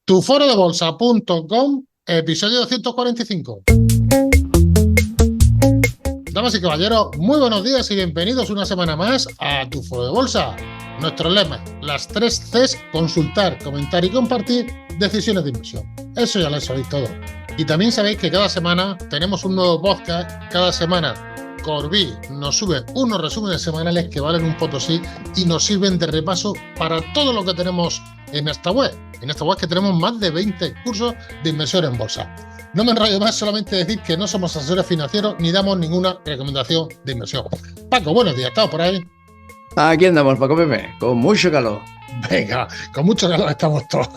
Tuforodebolsa.com, episodio 245. Damas y caballeros, muy buenos días y bienvenidos una semana más a Tu Foro de Bolsa. Nuestro lema, las 3 Cs: consultar, comentar y compartir decisiones de inversión. Eso ya lo sabéis todo. Y también sabéis que cada semana tenemos un nuevo podcast. Cada semana Corbí nos sube unos resúmenes semanales que valen un potosí y nos sirven de repaso para todo lo que tenemos en esta web. En esta web que tenemos más de 20 cursos de inversión en bolsa. No me enrollo más, solamente decir que no somos asesores financieros ni damos ninguna recomendación de inversión. Paco, buenos días, ¿estás por ahí? Aquí andamos, Paco Pepe, con mucho calor. Venga, con mucho calor estamos todos.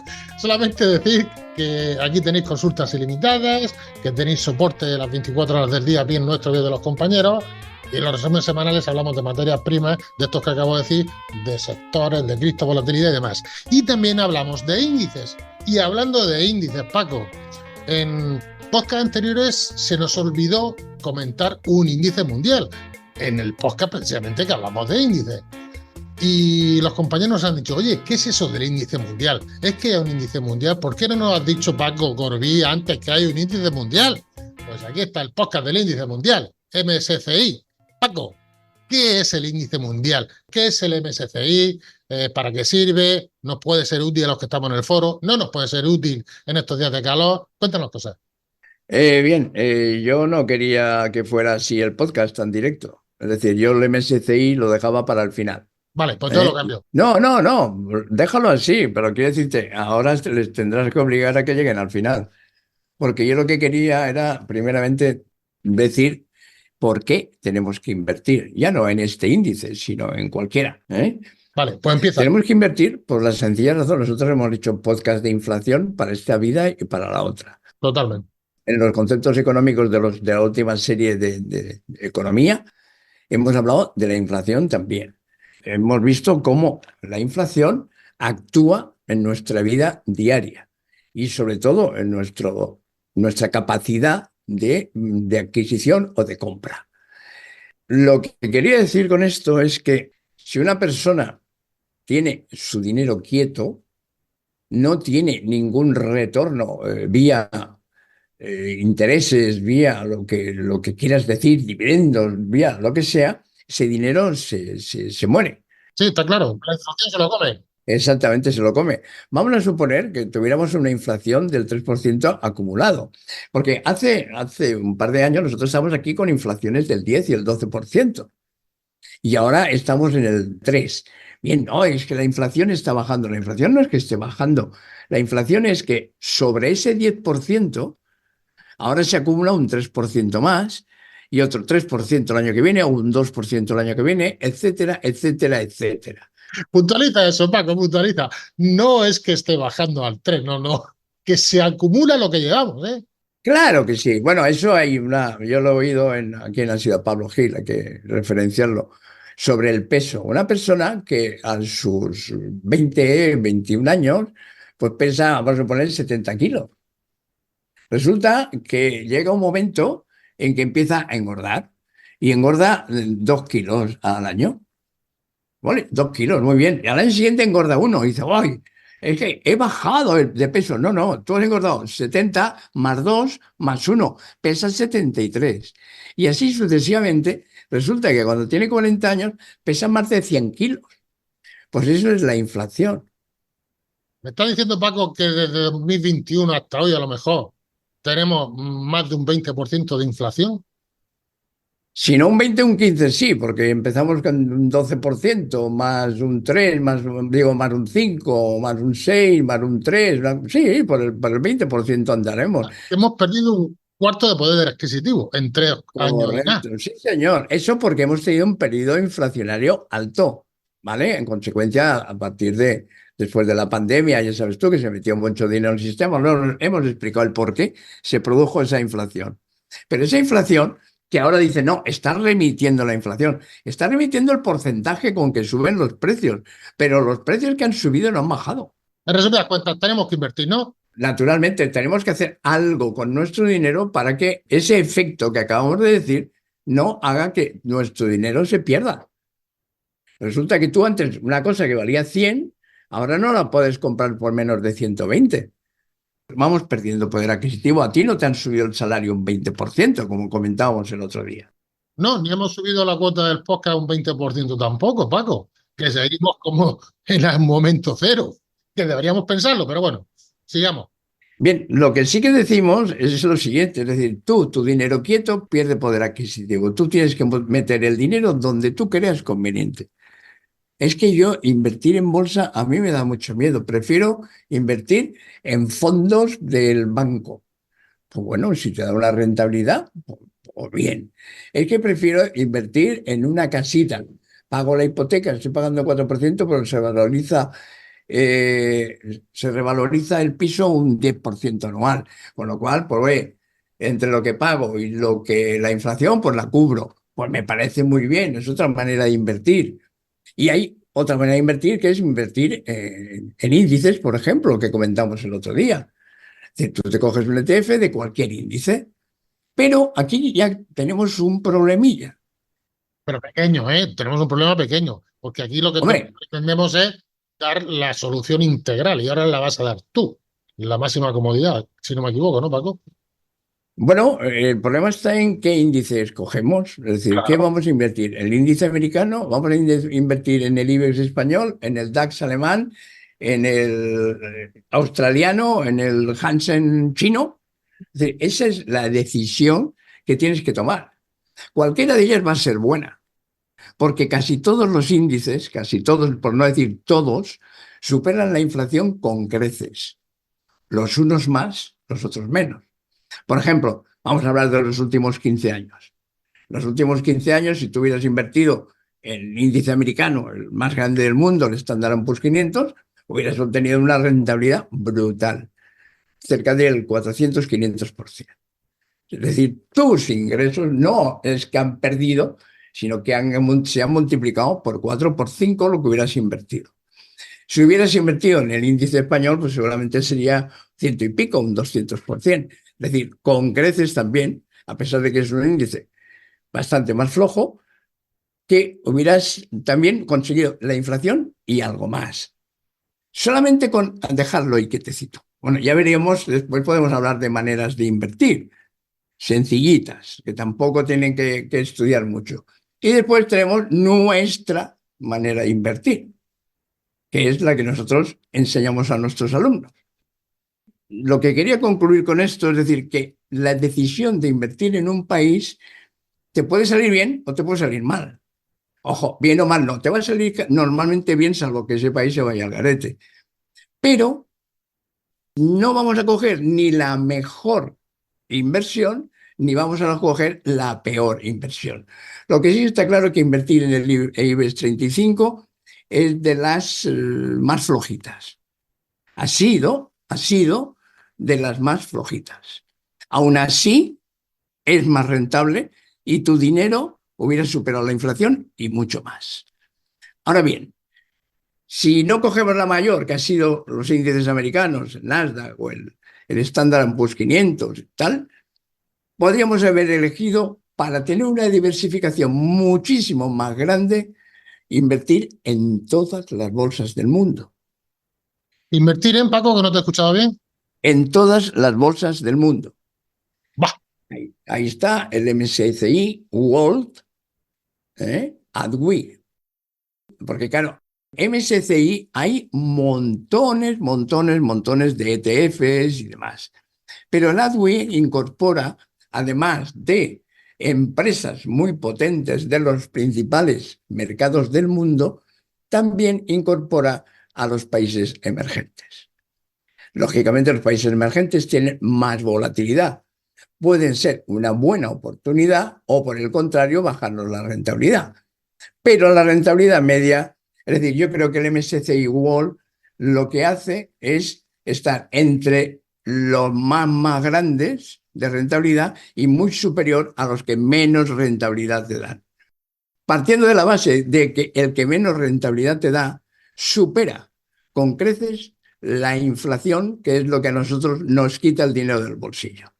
Solamente decir que aquí tenéis consultas ilimitadas, que tenéis soporte las 24 horas del día, bien nuestro, bien de los compañeros. Y en los resúmenes semanales hablamos de materias primas, de estos que acabo de decir, de sectores, de criptovolatilidad y demás. Y también hablamos de índices. Y hablando de índices, Paco, en podcast anteriores se nos olvidó comentar un índice mundial. En el podcast precisamente que hablamos de índices. Y los compañeros nos han dicho, oye, ¿qué es eso del índice mundial? ¿Es que hay un índice mundial? ¿Por qué no nos has dicho, Paco Corbí, antes que hay un índice mundial? Pues aquí está el podcast del índice mundial, MSCI. Paco, ¿qué es el índice mundial? ¿Qué es el MSCI? ¿Para qué sirve? ¿Nos puede ser útil a los que estamos en el foro? ¿No nos puede ser útil en estos días de calor? Cuéntanos cosas. Yo no quería que fuera así el podcast tan directo. Es decir, yo el MSCI lo dejaba para el final. Vale, pues yo lo cambio. No, déjalo así, pero quiero decirte, ahora les tendrás que obligar a que lleguen al final. Porque yo lo que quería era, primeramente, decir por qué tenemos que invertir, ya no en este índice, sino en cualquiera. Vale, pues empieza. Tenemos que invertir por la sencilla razón. Nosotros hemos hecho podcast de inflación para esta vida y para la otra. Totalmente. En los conceptos económicos de la última serie de economía, hemos hablado de la inflación también. Hemos visto cómo la inflación actúa en nuestra vida diaria y sobre todo en nuestra capacidad de adquisición o de compra. Lo que quería decir con esto es que si una persona tiene su dinero quieto, no tiene ningún retorno vía intereses, vía lo que quieras decir, dividendos, vía lo que sea, ese dinero se muere. Sí, está claro, la inflación se lo come. Exactamente, se lo come. Vamos a suponer que tuviéramos una inflación del 3% acumulado, porque hace un par de años nosotros estábamos aquí con inflaciones del 10 y el 12%, y ahora estamos en el 3%. Bien, no, es que la inflación está bajando. La inflación no es que esté bajando, la inflación es que sobre ese 10%, ahora se acumula un 3% más y otro 3% el año que viene, o un 2% el año que viene, etcétera, etcétera, etcétera. Puntualiza eso, Paco, puntualiza. No es que esté bajando al 3, no. Que se acumula lo que llevamos, ¿eh? Claro que sí. Bueno, eso yo lo he oído aquí en la ciudad Pablo Gil, hay que referenciarlo, sobre el peso. Una persona que a sus 20, 21 años, pues pesa, vamos a poner, 70 kilos. Resulta que llega un momento en que empieza a engordar y engorda 2 kilos al año. ¿Vale? 2 kilos, muy bien. Y al año siguiente engorda 1 y dice, ¡ay! Es que he bajado de peso. No, tú has engordado 70 más 2 más 1. Pesas 73. Y así sucesivamente, resulta que cuando tiene 40 años pesa más de 100 kilos. Pues eso es la inflación. Me está diciendo, Paco, que desde 2021 hasta hoy a lo mejor tenemos más de un 20% de inflación. Si no un 20, un 15, sí, porque empezamos con un 12%, más un 3, más un 5, más un 6, más un 3. Sí, por el 20% andaremos. Hemos perdido un cuarto de poder adquisitivo en 3 años y nada. Correcto, sí, señor. Eso porque hemos tenido un periodo inflacionario alto, ¿vale? En consecuencia, después de la pandemia, ya sabes tú que se metió mucho dinero en el sistema, hemos explicado el por qué se produjo esa inflación. Pero esa inflación que ahora dice, no, está remitiendo la inflación, está remitiendo el porcentaje con que suben los precios, pero los precios que han subido no han bajado. En resumidas cuentas, tenemos que invertir, ¿no? Naturalmente, tenemos que hacer algo con nuestro dinero para que ese efecto que acabamos de decir no haga que nuestro dinero se pierda. Resulta que tú antes una cosa que valía 100, ahora no la puedes comprar por menos de 120. vamos perdiendo poder adquisitivo. A ti no te han subido el salario un 20%, como comentábamos el otro día. No, ni hemos subido la cuota del podcast un 20% tampoco, Paco, que seguimos como en el momento cero, que deberíamos pensarlo, pero bueno, sigamos. Bien, lo que sí que decimos es lo siguiente, es decir, tú, tu dinero quieto pierde poder adquisitivo. Tú tienes que meter el dinero donde tú creas conveniente. Es que yo invertir en bolsa a mí me da mucho miedo. Prefiero invertir en fondos del banco. Pues bueno, si te da una rentabilidad, pues bien. Es que prefiero invertir en una casita. Pago la hipoteca, estoy pagando el 4%, pero eh, se revaloriza el piso un 10% anual. Con lo cual, pues oye, entre lo que pago y lo que la inflación, pues la cubro. Pues me parece muy bien, es otra manera de invertir. Y hay otra manera de invertir que es invertir en índices, por ejemplo, que comentamos el otro día. Es decir, tú te coges un ETF de cualquier índice, pero aquí ya tenemos un problemilla. Pero pequeño, ¿eh? Tenemos un problema pequeño, porque aquí lo que Hombre, pretendemos es dar la solución integral y ahora la vas a dar tú, la máxima comodidad, si no me equivoco, ¿no, Paco? bueno, el problema está en qué índice escogemos. Es decir, ¿qué Claro. vamos a invertir? ¿El índice americano? ¿Vamos a invertir en el IBEX español, en el DAX alemán, en el australiano, en el Hansen chino? Es decir, esa es la decisión que tienes que tomar. Cualquiera de ellas va a ser buena, porque casi todos los índices, casi todos, por no decir todos, superan la inflación con creces. Los unos más, los otros menos. Por ejemplo, vamos a hablar de los últimos 15 años. Los últimos 15 años, si tú hubieras invertido en el índice americano, el más grande del mundo, el Standard Poor's 500, hubieras obtenido una rentabilidad brutal, cerca del 400-500%. Es decir, tus ingresos no es que han perdido, sino que se han multiplicado por 4, por 5 lo que hubieras invertido. Si hubieras invertido en el índice español, pues seguramente sería ciento y pico, un 200%. Es decir, con creces también, a pesar de que es un índice bastante más flojo, que hubieras también conseguido la inflación y algo más. Solamente con dejarlo ahí quietecito. Bueno, ya veríamos, después podemos hablar de maneras de invertir, sencillitas, que tampoco tienen que estudiar mucho. Y después tenemos nuestra manera de invertir, que es la que nosotros enseñamos a nuestros alumnos. Lo que quería concluir con esto es decir que la decisión de invertir en un país te puede salir bien o te puede salir mal. Ojo, bien o mal no, te va a salir normalmente bien salvo que ese país se vaya al garete. Pero no vamos a coger ni la mejor inversión ni vamos a coger la peor inversión. Lo que sí está claro es que invertir en el IBEX 35 es de las más flojitas. Ha sido de las más flojitas. Aún así, es más rentable y tu dinero hubiera superado la inflación y mucho más. Ahora bien, si no cogemos la mayor, que ha sido los índices americanos, el Nasdaq o el Standard Poor's 500 y tal, podríamos haber elegido para tener una diversificación muchísimo más grande, invertir en todas las bolsas del mundo. Invertir en, Paco, que no te he escuchado bien. En todas las bolsas del mundo. Bah, Ahí está el MSCI World, ADWI. Porque claro, MSCI hay montones, montones, montones de ETFs y demás. Pero el ADWI incorpora, además de empresas muy potentes de los principales mercados del mundo, también incorpora a los países emergentes. Lógicamente, los países emergentes tienen más volatilidad. Pueden ser una buena oportunidad o, por el contrario, bajarnos la rentabilidad. Pero la rentabilidad media, es decir, yo creo que el MSCI World lo que hace es estar entre los más grandes de rentabilidad y muy superior a los que menos rentabilidad te dan. Partiendo de la base de que el que menos rentabilidad te da supera con creces la inflación, que es lo que a nosotros nos quita el dinero del bolsillo.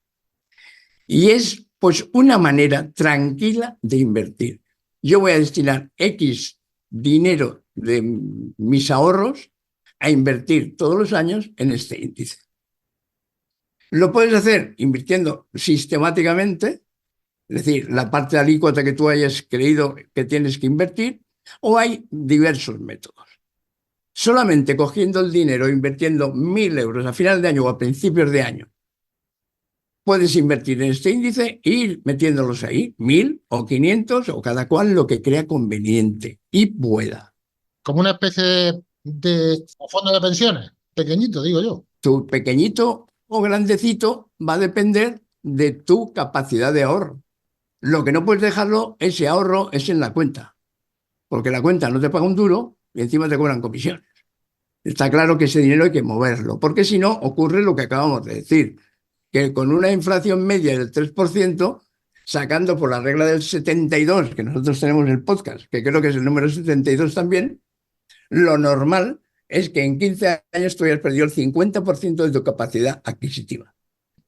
Y es pues una manera tranquila de invertir. Yo voy a destinar X dinero de mis ahorros a invertir todos los años en este índice. Lo puedes hacer invirtiendo sistemáticamente, es decir, la parte de alícuota que tú hayas creído que tienes que invertir, o hay diversos métodos. Solamente cogiendo el dinero, invirtiendo 1.000 euros a final de año o a principios de año, puedes invertir en este índice e ir metiéndolos ahí, 1.000 o 500 o cada cual lo que crea conveniente y pueda. Como una especie de fondo de pensiones, pequeñito, digo yo. Tu pequeñito o grandecito va a depender de tu capacidad de ahorro. Lo que no puedes dejarlo, ese ahorro, es en la cuenta, porque la cuenta no te paga un duro y encima te cobran comisiones. Está claro que ese dinero hay que moverlo, porque si no, ocurre lo que acabamos de decir, que con una inflación media del 3%, sacando por la regla del 72, que nosotros tenemos en el podcast, que creo que es el número 72 también, lo normal es que en 15 años tú hayas perdido el 50% de tu capacidad adquisitiva.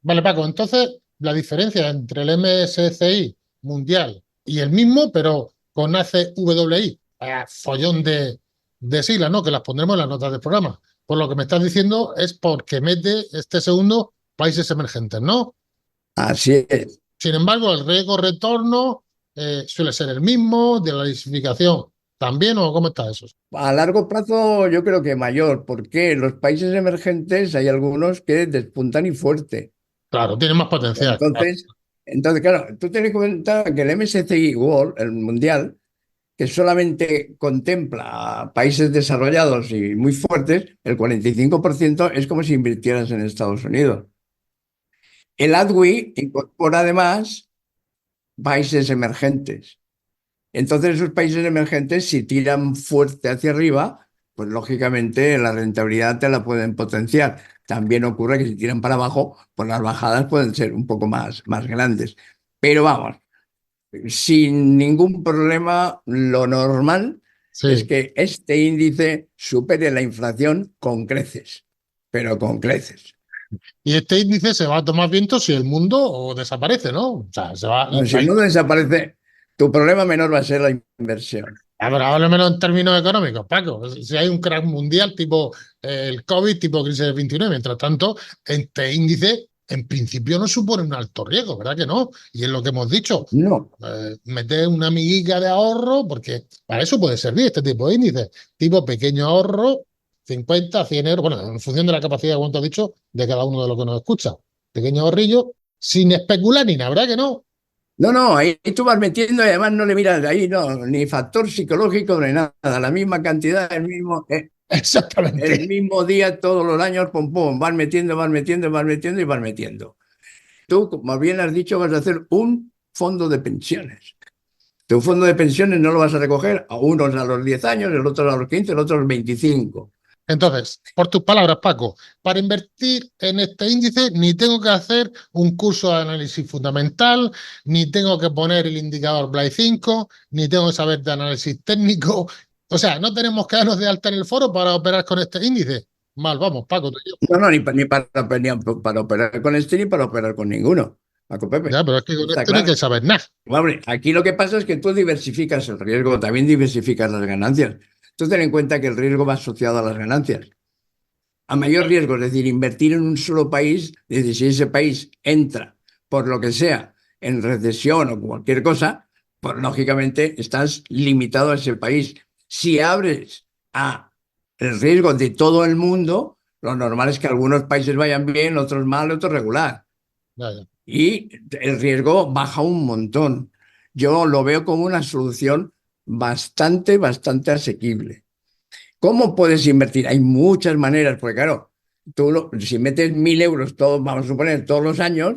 Vale, Paco, entonces la diferencia entre el MSCI mundial y el mismo, pero con ACWI, follón de siglas, ¿no? Que las pondremos en las notas del programa. Por lo que me estás diciendo es porque mete este segundo países emergentes, ¿no? Así es. Sin embargo, el riesgo retorno suele ser el mismo, de la diversificación también, ¿o cómo está eso? A largo plazo yo creo que mayor, porque en los países emergentes hay algunos que despuntan y fuerte. Claro, tiene más potencial. Claro. Entonces, claro, tú tienes que cuenta que el MSCI World, el mundial, que solamente contempla a países desarrollados y muy fuertes, el 45% es como si invirtieras en Estados Unidos. El ADWI incorpora además países emergentes. Entonces, esos países emergentes, si tiran fuerte hacia arriba, pues lógicamente la rentabilidad te la pueden potenciar. También ocurre que si tiran para abajo, pues las bajadas pueden ser un poco más grandes. Pero vamos, sin ningún problema, lo normal es Sí. que este índice supere la inflación con creces, pero con creces. Y este índice se va a tomar viento si el mundo o desaparece, ¿no? O sea, se va. No, si el mundo desaparece, tu problema menor va a ser la inversión. Pero háblemelo en términos económicos, Paco. Si hay un crack mundial tipo el COVID, tipo crisis del 29, mientras tanto, este índice en principio no supone un alto riesgo, ¿verdad que no? Y es lo que hemos dicho. No, Meter una amiguica de ahorro, porque para eso puede servir este tipo de índice. Tipo pequeño ahorro, 50, 100 euros, bueno, en función de la capacidad, como te has dicho, de cada uno de los que nos escucha. Pequeño ahorrillo, sin especular ni nada, ¿verdad que no? no, no, ahí tú vas metiendo y además no le miras ahí, no, ni factor psicológico ni nada, la misma cantidad, el Exactamente. mismo día, todos los años, pum, pum, vas metiendo, vas metiendo, vas metiendo y vas metiendo. Tú, como bien has dicho, vas a hacer un fondo de pensiones. Tu fondo de pensiones no lo vas a recoger a unos a los 10 años, el otro a los 15, el otro a los 25. Entonces, por tus palabras, Paco, para invertir en este índice ni tengo que hacer un curso de análisis fundamental, ni tengo que poner el indicador Blay 5, ni tengo que saber de análisis técnico. O sea, no tenemos que darnos de alta en el foro para operar con este índice. Mal, vamos, Paco, tú y yo. No, no, ni para operar con este ni para operar con ninguno, Paco Pepe. Ya, pero es que con Está este no hay que claro. saber nada. Hombre, aquí lo que pasa es que tú diversificas el riesgo, también diversificas las ganancias. Tú ten en cuenta que el riesgo va asociado a las ganancias. A mayor riesgo, es decir, invertir en un solo país, es decir, si ese país entra, por lo que sea, en recesión o cualquier cosa, pues lógicamente estás limitado a ese país. Si abres a el riesgo de todo el mundo, lo normal es que algunos países vayan bien, otros mal, otros regular. Ya, ya. Y el riesgo baja un montón. Yo lo veo como una solución bastante asequible. ¿Cómo puedes invertir? Hay muchas maneras, porque claro, si metes 1.000 euros, vamos a suponer, todos los años,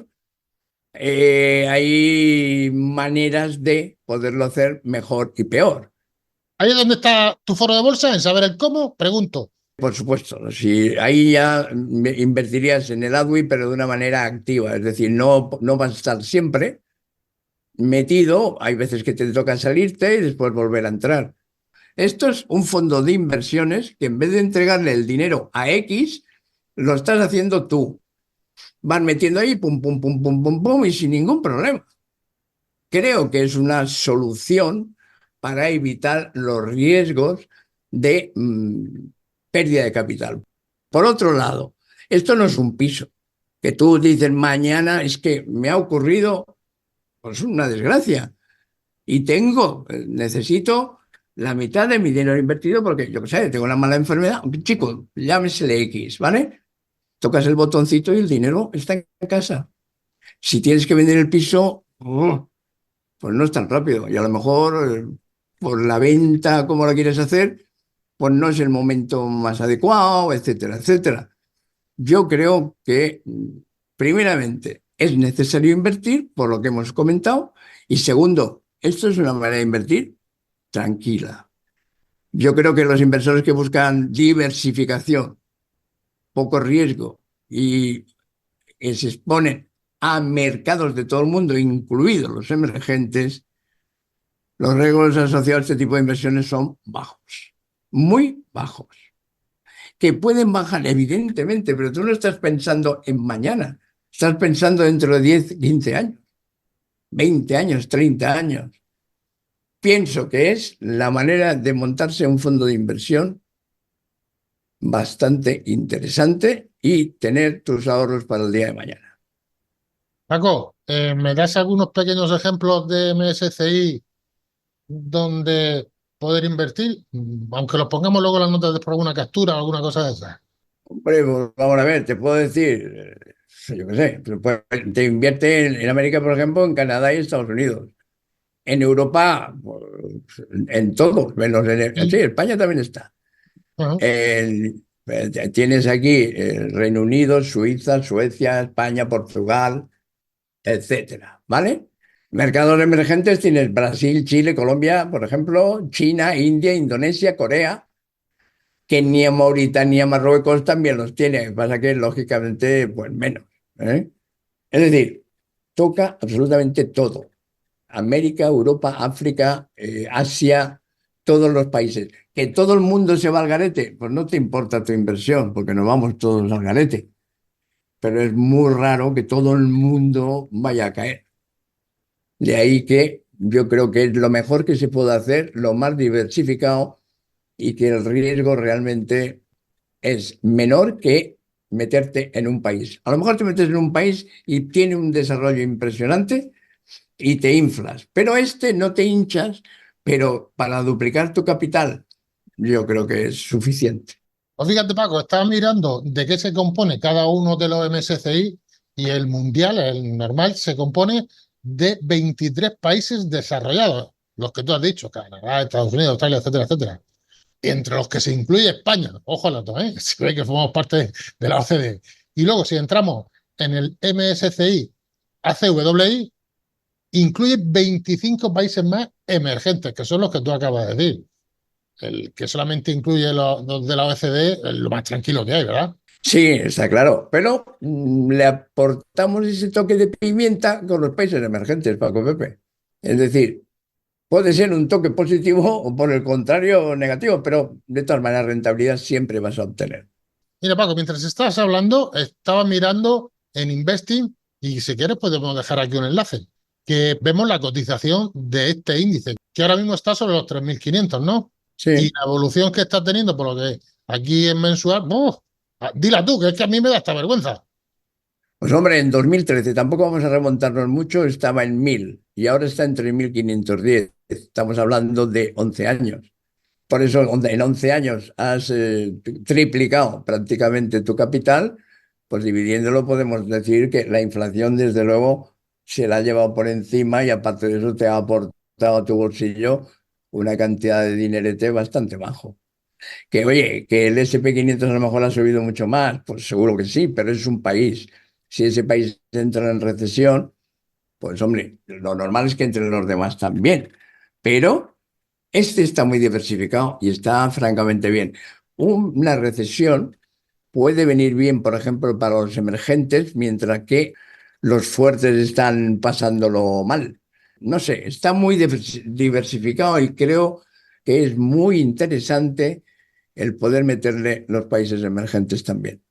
hay maneras de poderlo hacer mejor y peor. Ahí es donde está tu foro de bolsa, en saber el cómo, pregunto. Por supuesto, si ahí ya invertirías en el AdWi, pero de una manera activa, es decir, no vas a estar siempre metido, hay veces que te toca salirte y después volver a entrar. Esto es un fondo de inversiones que en vez de entregarle el dinero a X, lo estás haciendo tú. Vas metiendo ahí, pum, pum, pum, pum, pum, pum, y sin ningún problema. Creo que es una solución para evitar los riesgos de pérdida de capital. Por otro lado, esto no es un piso, que tú dices mañana es que me ha ocurrido pues una desgracia y necesito la mitad de mi dinero invertido porque yo qué sé, tengo una mala enfermedad. Chico, llámesele X, ¿vale? Tocas el botoncito y el dinero está en casa. Si tienes que vender el piso, pues no es tan rápido. Y a lo mejor por la venta, como la quieres hacer, pues no es el momento más adecuado, etcétera, etcétera. Yo creo que, primeramente, es necesario invertir, por lo que hemos comentado, y segundo, esto es una manera de invertir tranquila. Yo creo que los inversores que buscan diversificación, poco riesgo y que se exponen a mercados de todo el mundo, incluidos los emergentes, los riesgos asociados a este tipo de inversiones son bajos, muy bajos, que pueden bajar evidentemente, pero tú no estás pensando en mañana, estás pensando dentro de 10, 15 años, 20 años, 30 años. Pienso que es la manera de montarse un fondo de inversión bastante interesante y tener tus ahorros para el día de mañana. Paco, ¿me das algunos pequeños ejemplos de MSCI donde poder invertir? Aunque los pongamos luego en las notas por alguna captura o alguna cosa de esas. Hombre, pues, vamos a ver, te puedo decir, yo qué sé, te invierte en América, por ejemplo, en Canadá y Estados Unidos. En Europa, pues, en todo, menos sí, España también está. Ajá. Tienes aquí el Reino Unido, Suiza, Suecia, España, Portugal, etcétera, ¿vale? Mercados emergentes tienes Brasil, Chile, Colombia, por ejemplo, China, India, Indonesia, Corea, Kenia, Mauritania, Marruecos también los tiene. Pasa que, lógicamente, pues menos, ¿eh? Es decir, toca absolutamente todo. América, Europa, África, Asia, todos los países. ¿Que todo el mundo se va al garete? Pues no te importa tu inversión, porque nos vamos todos al garete. Pero es muy raro que todo el mundo vaya a caer. De ahí que yo creo que es lo mejor que se puede hacer, lo más diversificado y que el riesgo realmente es menor que meterte en un país. A lo mejor te metes en un país y tiene un desarrollo impresionante y te inflas, pero este no te hinchas, pero para duplicar tu capital yo creo que es suficiente. Pues fíjate, Paco, estaba mirando de qué se compone cada uno de los MSCI y el mundial, el normal, se compone de 23 países desarrollados, los que tú has dicho, Canadá, Estados Unidos, Australia, etcétera, etcétera. Entre los que se incluye España, ojo a los dos, ¿eh? Se ve que formamos parte de la OCDE. Y luego, si entramos en el MSCI ACWI, incluye 25 países más emergentes, que son los que tú acabas de decir. El que solamente incluye los de la OECD es lo más tranquilo que hay, ¿verdad? Sí, está claro, pero le aportamos ese toque de pimienta con los países emergentes, Paco Pepe. Es decir, puede ser un toque positivo o por el contrario negativo, pero de todas maneras rentabilidad siempre vas a obtener. Mira, Paco, mientras estabas hablando, estaba mirando en Investing y si quieres podemos dejar aquí un enlace, que vemos la cotización de este índice, que ahora mismo está sobre los 3.500, ¿no? Y Sí. la evolución que está teniendo, por lo que aquí en mensual, ¡buf! Dila tú, que es que a mí me da esta vergüenza. Pues hombre, en 2013, tampoco vamos a remontarnos mucho, estaba en 1000 y ahora está en 3510. Estamos hablando de 11 años. Por eso en 11 años has triplicado prácticamente tu capital, pues dividiéndolo podemos decir que la inflación desde luego se la ha llevado por encima y aparte de eso te ha aportado a tu bolsillo una cantidad de dinerete bastante bajo. Que oye, que el SP 500 a lo mejor ha subido mucho más, pues seguro que sí, pero es un país. Si ese país entra en recesión, pues hombre, lo normal es que entren los demás también. Pero este está muy diversificado y está francamente bien. Una recesión puede venir bien, por ejemplo, para los emergentes, mientras que los fuertes están pasándolo mal. No sé, está muy diversificado y creo que es muy interesante el poder meterle los países emergentes también.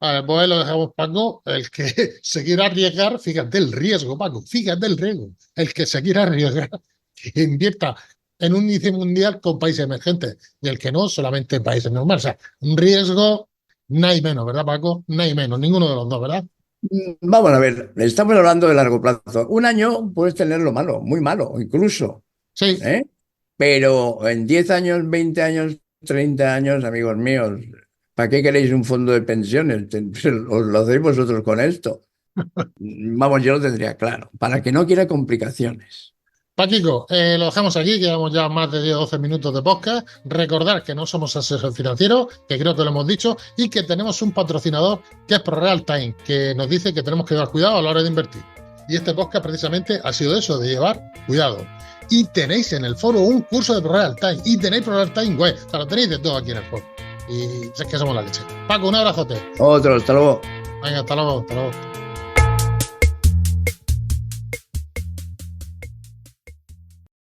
Vale, pues ahí lo dejamos, Paco. El que se quiera arriesgar, fíjate el riesgo, Paco, fíjate el riesgo. El que se quiera arriesgar, que invierta en un índice mundial con países emergentes y el que no, solamente en países normales. O sea, un riesgo, no hay menos, ¿verdad, Paco? No hay menos, ninguno de los dos, ¿verdad? Vamos a ver, estamos hablando de largo plazo. Un año puedes tenerlo malo, muy malo incluso, Sí, ¿eh? Pero en 10 años, 20 años, 30 años, amigos míos, ¿para qué queréis un fondo de pensiones? Os lo hacéis vosotros con esto. Vamos, yo lo tendría claro, para que no quiera complicaciones. Paquico, lo dejamos aquí, que llevamos ya más de 10 o 12 minutos de podcast. Recordar que no somos asesores financieros, que creo que lo hemos dicho, y que tenemos un patrocinador que es ProReal Time, que nos dice que tenemos que llevar cuidado a la hora de invertir. Y este podcast precisamente ha sido eso, de llevar cuidado. Y tenéis en el foro un curso de ProReal Time, y tenéis ProReal Time web, o sea, lo tenéis de todo aquí en el foro. Y es que somos la leche. Paco, un abrazote. Otro, hasta luego. Venga, hasta luego, hasta luego.